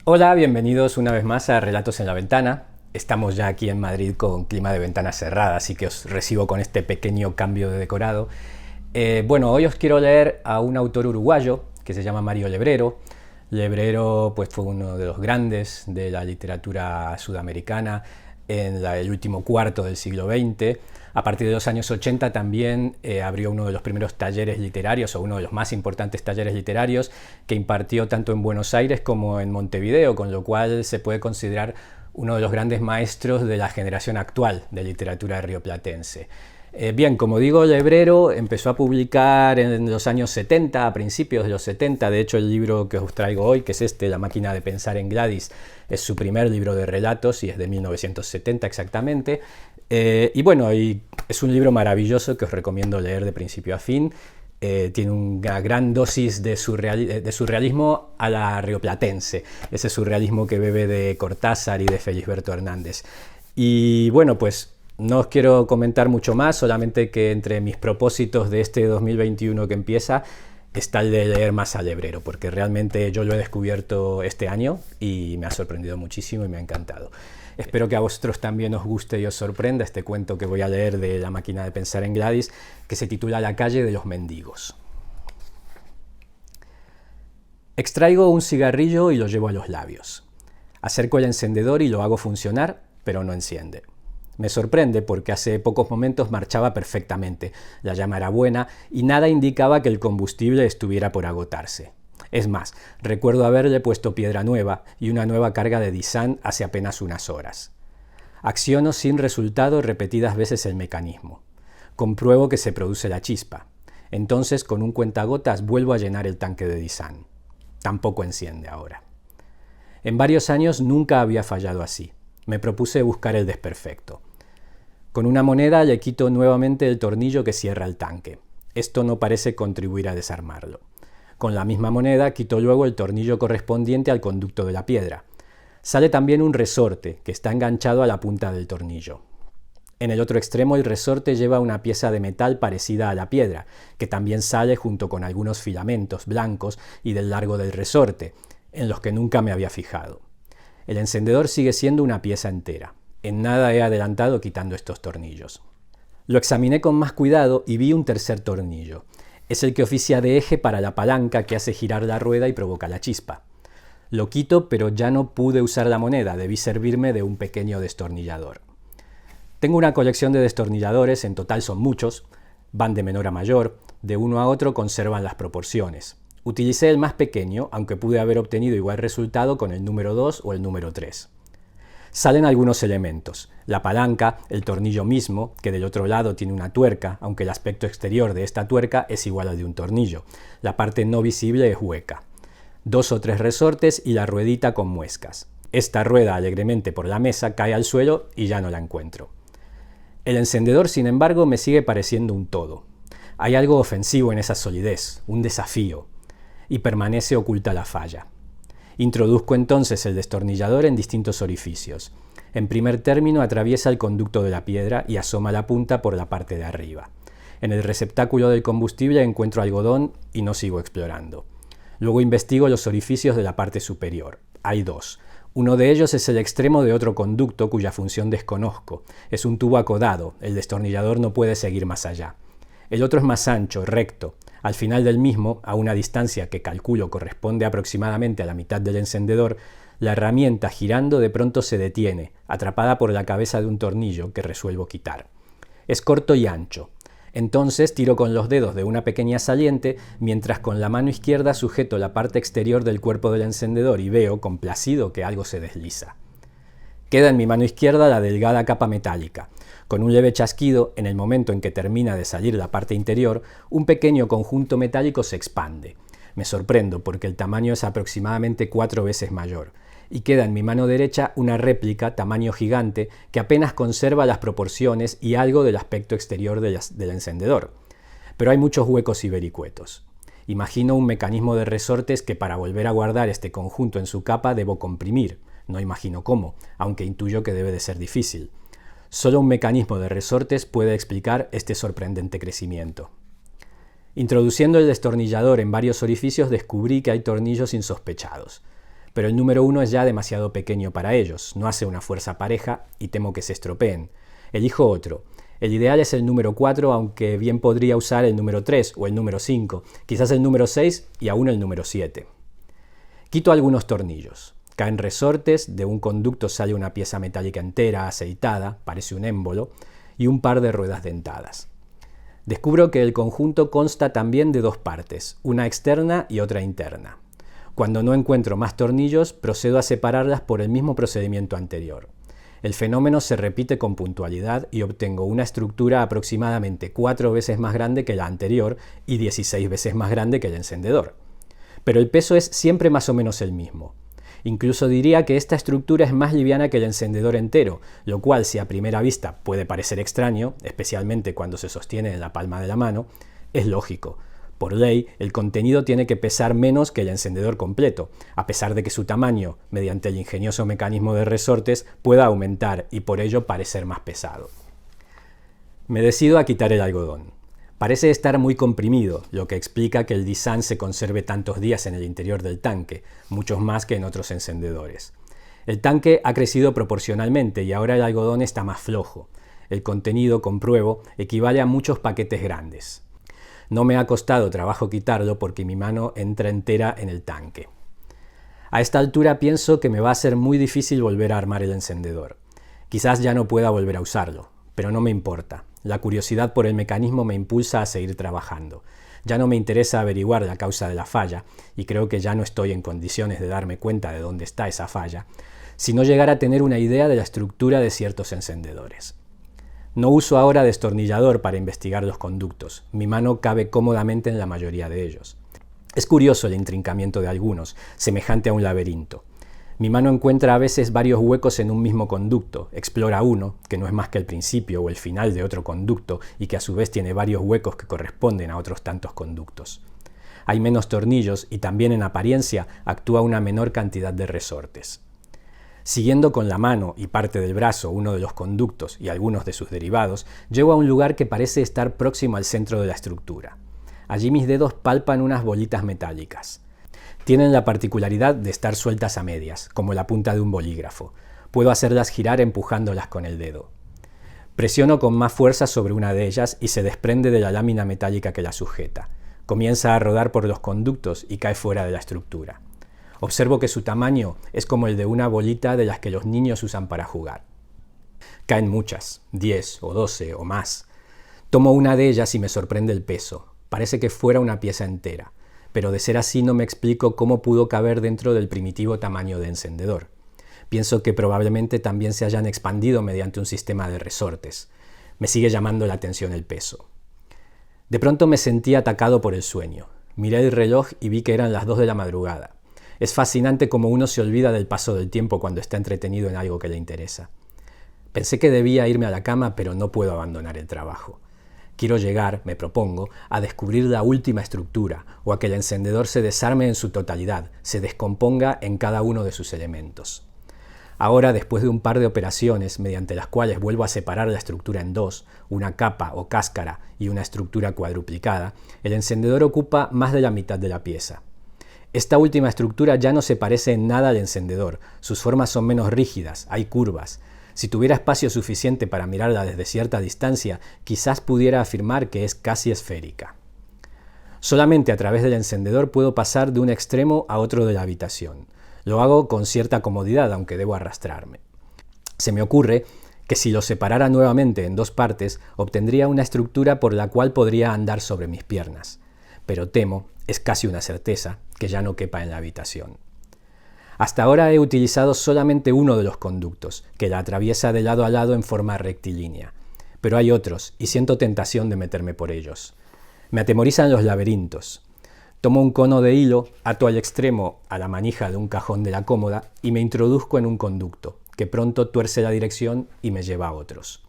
Hola, bienvenidos una vez más a Relatos en la Ventana. Estamos ya aquí en Madrid con clima de ventana cerrada, así que os recibo con este pequeño cambio de decorado. Hoy os quiero leer a un autor uruguayo que se llama Mario Lebrero. Lebrero pues, fue uno de los grandes de la literatura sudamericana en el último cuarto del siglo XX. A partir de los años 80 también abrió uno de los primeros talleres literarios, o uno de los más importantes talleres literarios, que impartió tanto en Buenos Aires como en Montevideo, con lo cual se puede considerar uno de los grandes maestros de la generación actual de literatura rioplatense. Bien, como digo, Lebrero empezó a publicar en los años 70, a principios de los 70. De hecho, el libro que os traigo hoy, que es este, La máquina de pensar en Gladys, es su primer libro de relatos y es de 1970 exactamente. Y es un libro maravilloso que os recomiendo leer de principio a fin. Tiene una gran dosis de surrealismo a la rioplatense, ese surrealismo que bebe de Cortázar y de Felisberto Hernández. Y bueno, pues no os quiero comentar mucho más, solamente que entre mis propósitos de este 2021 que empieza está el de leer más a Lebrero, porque realmente yo lo he descubierto este año y me ha sorprendido muchísimo y me ha encantado. Espero que a vosotros también os guste y os sorprenda este cuento que voy a leer de La máquina de pensar en Gladys, que se titula La calle de los mendigos. Extraigo un cigarrillo y lo llevo a los labios. Acerco el encendedor y lo hago funcionar, pero no enciende. Me sorprende porque hace pocos momentos marchaba perfectamente, la llama era buena y nada indicaba que el combustible estuviera por agotarse. Es más, recuerdo haberle puesto piedra nueva y una nueva carga de disán hace apenas unas horas. Acciono sin resultado repetidas veces el mecanismo. Compruebo que se produce la chispa. Entonces, con un cuentagotas, vuelvo a llenar el tanque de disán. Tampoco enciende ahora. En varios años nunca había fallado así. Me propuse buscar el desperfecto. Con una moneda le quito nuevamente el tornillo que cierra el tanque. Esto no parece contribuir a desarmarlo. Con la misma moneda quito luego el tornillo correspondiente al conducto de la piedra. Sale también un resorte que está enganchado a la punta del tornillo. En el otro extremo el resorte lleva una pieza de metal parecida a la piedra, que también sale junto con algunos filamentos blancos y del largo del resorte, en los que nunca me había fijado. El encendedor sigue siendo una pieza entera. En nada he adelantado quitando estos tornillos. Lo examiné con más cuidado y vi un tercer tornillo. Es el que oficia de eje para la palanca que hace girar la rueda y provoca la chispa. Lo quito, pero ya no pude usar la moneda, debí servirme de un pequeño destornillador. Tengo una colección de destornilladores, en total son muchos, van de menor a mayor, de uno a otro conservan las proporciones. Utilicé el más pequeño, aunque pude haber obtenido igual resultado con el número 2 o el número 3. Salen algunos elementos. La palanca, el tornillo mismo, que del otro lado tiene una tuerca, aunque el aspecto exterior de esta tuerca es igual al de un tornillo. La parte no visible es hueca. 2 o 3 resortes y la ruedita con muescas. Esta rueda alegremente por la mesa cae al suelo y ya no la encuentro. El encendedor, sin embargo, me sigue pareciendo un todo. Hay algo ofensivo en esa solidez, un desafío, y permanece oculta la falla. Introduzco entonces el destornillador en distintos orificios. En primer término atraviesa el conducto de la piedra y asoma la punta por la parte de arriba. En el receptáculo del combustible encuentro algodón y no sigo explorando. Luego investigo los orificios de la parte superior. Hay 2. Uno de ellos es el extremo de otro conducto cuya función desconozco. Es un tubo acodado, el destornillador no puede seguir más allá. El otro es más ancho, recto. Al final del mismo, a una distancia que calculo corresponde aproximadamente a la mitad del encendedor, la herramienta girando de pronto se detiene, atrapada por la cabeza de un tornillo que resuelvo quitar. Es corto y ancho. Entonces tiro con los dedos de una pequeña saliente, mientras con la mano izquierda sujeto la parte exterior del cuerpo del encendedor y veo, complacido, que algo se desliza. Queda en mi mano izquierda la delgada capa metálica. Con un leve chasquido, en el momento en que termina de salir la parte interior, un pequeño conjunto metálico se expande. Me sorprendo porque el tamaño es aproximadamente 4 veces mayor. Y queda en mi mano derecha una réplica tamaño gigante que apenas conserva las proporciones y algo del aspecto exterior del encendedor. Pero hay muchos huecos y vericuetos. Imagino un mecanismo de resortes que para volver a guardar este conjunto en su capa debo comprimir. No imagino cómo, aunque intuyo que debe de ser difícil. Solo un mecanismo de resortes puede explicar este sorprendente crecimiento. Introduciendo el destornillador en varios orificios descubrí que hay tornillos insospechados. pero el número 1 es ya demasiado pequeño para ellos, no hace una fuerza pareja y temo que se estropeen. Elijo otro. El ideal es el número 4, aunque bien podría usar el número 3 o el número 5, quizás el número 6 y aún el número 7. Quito algunos tornillos. Caen resortes, de un conducto sale una pieza metálica entera, aceitada, parece un émbolo, y un par de ruedas dentadas. Descubro que el conjunto consta también de dos partes, una externa y otra interna. Cuando no encuentro más tornillos, procedo a separarlas por el mismo procedimiento anterior. El fenómeno se repite con puntualidad y obtengo una estructura aproximadamente 4 veces más grande que la anterior y 16 veces más grande que el encendedor. Pero el peso es siempre más o menos el mismo. Incluso diría que esta estructura es más liviana que el encendedor entero, lo cual, si a primera vista puede parecer extraño, especialmente cuando se sostiene en la palma de la mano, es lógico. Por ley, el contenido tiene que pesar menos que el encendedor completo, a pesar de que su tamaño, mediante el ingenioso mecanismo de resortes, pueda aumentar y por ello parecer más pesado. Me decido a quitar el algodón. Parece estar muy comprimido, lo que explica que el Dissan se conserve tantos días en el interior del tanque, muchos más que en otros encendedores. El tanque ha crecido proporcionalmente y ahora el algodón está más flojo. El contenido, compruebo, equivale a muchos paquetes grandes. No me ha costado trabajo quitarlo porque mi mano entra entera en el tanque. A esta altura pienso que me va a ser muy difícil volver a armar el encendedor. Quizás ya no pueda volver a usarlo, pero no me importa. La curiosidad por el mecanismo me impulsa a seguir trabajando. Ya no me interesa averiguar la causa de la falla, y creo que ya no estoy en condiciones de darme cuenta de dónde está esa falla, sino llegar a tener una idea de la estructura de ciertos encendedores. No uso ahora destornillador para investigar los conductos. Mi mano cabe cómodamente en la mayoría de ellos. Es curioso el intrincamiento de algunos, semejante a un laberinto. Mi mano encuentra a veces varios huecos en un mismo conducto, explora uno, que no es más que el principio o el final de otro conducto y que a su vez tiene varios huecos que corresponden a otros tantos conductos. Hay menos tornillos y también en apariencia actúa una menor cantidad de resortes. Siguiendo con la mano y parte del brazo uno de los conductos y algunos de sus derivados, llego a un lugar que parece estar próximo al centro de la estructura. Allí mis dedos palpan unas bolitas metálicas. Tienen la particularidad de estar sueltas a medias, como la punta de un bolígrafo. Puedo hacerlas girar empujándolas con el dedo. Presiono con más fuerza sobre una de ellas y se desprende de la lámina metálica que la sujeta. Comienza a rodar por los conductos y cae fuera de la estructura. Observo que su tamaño es como el de una bolita de las que los niños usan para jugar. Caen muchas, 10 o 12 o más. Tomo una de ellas y me sorprende el peso. Parece que fuera una pieza entera, pero de ser así no me explico cómo pudo caber dentro del primitivo tamaño de encendedor. Pienso que probablemente también se hayan expandido mediante un sistema de resortes. Me sigue llamando la atención el peso. De pronto me sentí atacado por el sueño. Miré el reloj y vi que eran las 2 de la madrugada. Es fascinante cómo uno se olvida del paso del tiempo cuando está entretenido en algo que le interesa. Pensé que debía irme a la cama, pero no puedo abandonar el trabajo. Quiero llegar, me propongo, a descubrir la última estructura, o a que el encendedor se desarme en su totalidad, se descomponga en cada uno de sus elementos. Ahora, después de un par de operaciones, mediante las cuales vuelvo a separar la estructura en dos, una capa o cáscara y una estructura cuadruplicada, el encendedor ocupa más de la mitad de la pieza. Esta última estructura ya no se parece en nada al encendedor, sus formas son menos rígidas, hay curvas. Si tuviera espacio suficiente para mirarla desde cierta distancia, quizás pudiera afirmar que es casi esférica. Solamente a través del encendedor puedo pasar de un extremo a otro de la habitación. Lo hago con cierta comodidad, aunque debo arrastrarme. Se me ocurre que si lo separara nuevamente en dos partes, obtendría una estructura por la cual podría andar sobre mis piernas. Pero temo, es casi una certeza, que ya no quepa en la habitación. Hasta ahora he utilizado solamente uno de los conductos, que la atraviesa de lado a lado en forma rectilínea. Pero hay otros, y siento tentación de meterme por ellos. Me atemorizan los laberintos. Tomo un cono de hilo, ato al extremo a la manija de un cajón de la cómoda y me introduzco en un conducto, que pronto tuerce la dirección y me lleva a otros.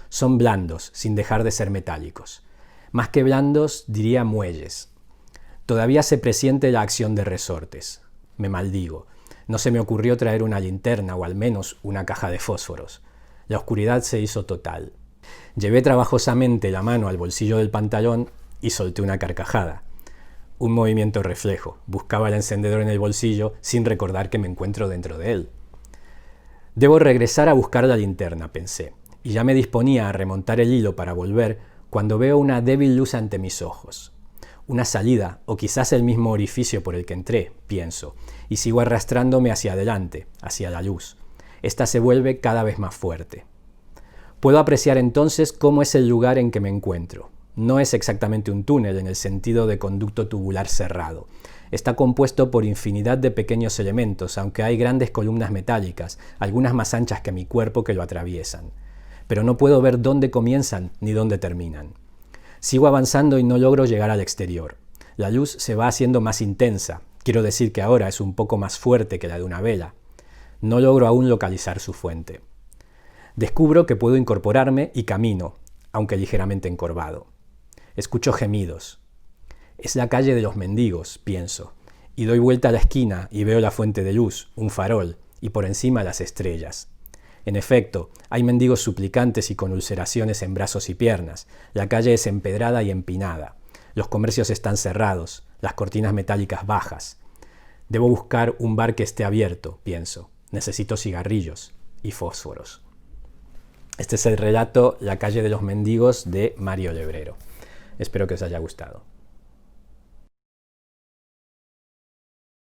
Son blandos, sin dejar de ser metálicos. Más que blandos, diría muelles. Todavía se presiente la acción de resortes. Me maldigo. No se me ocurrió traer una linterna o al menos una caja de fósforos. La oscuridad se hizo total. Llevé trabajosamente la mano al bolsillo del pantalón y solté una carcajada. Un movimiento reflejo. Buscaba el encendedor en el bolsillo sin recordar que me encuentro dentro de él. Debo regresar a buscar la linterna, pensé, y ya me disponía a remontar el hilo para volver cuando veo una débil luz ante mis ojos. Una salida, o quizás el mismo orificio por el que entré, pienso, y sigo arrastrándome hacia adelante, hacia la luz. Esta se vuelve cada vez más fuerte. Puedo apreciar entonces cómo es el lugar en que me encuentro. No es exactamente un túnel en el sentido de conducto tubular cerrado. Está compuesto por infinidad de pequeños elementos, aunque hay grandes columnas metálicas, algunas más anchas que mi cuerpo, que lo atraviesan. Pero no puedo ver dónde comienzan ni dónde terminan. Sigo avanzando y no logro llegar al exterior. La luz se va haciendo más intensa, quiero decir que ahora es un poco más fuerte que la de una vela. No logro aún localizar su fuente. Descubro que puedo incorporarme y camino, aunque ligeramente encorvado. Escucho gemidos. Es la calle de los mendigos, pienso, y doy vuelta a la esquina y veo la fuente de luz, un farol, y por encima las estrellas. En efecto, hay mendigos suplicantes y con ulceraciones en brazos y piernas. La calle es empedrada y empinada. Los comercios están cerrados, las cortinas metálicas bajas. Debo buscar un bar que esté abierto, pienso. Necesito cigarrillos y fósforos. Este es el relato La calle de los mendigos de Mario Lebrero. Espero que os haya gustado.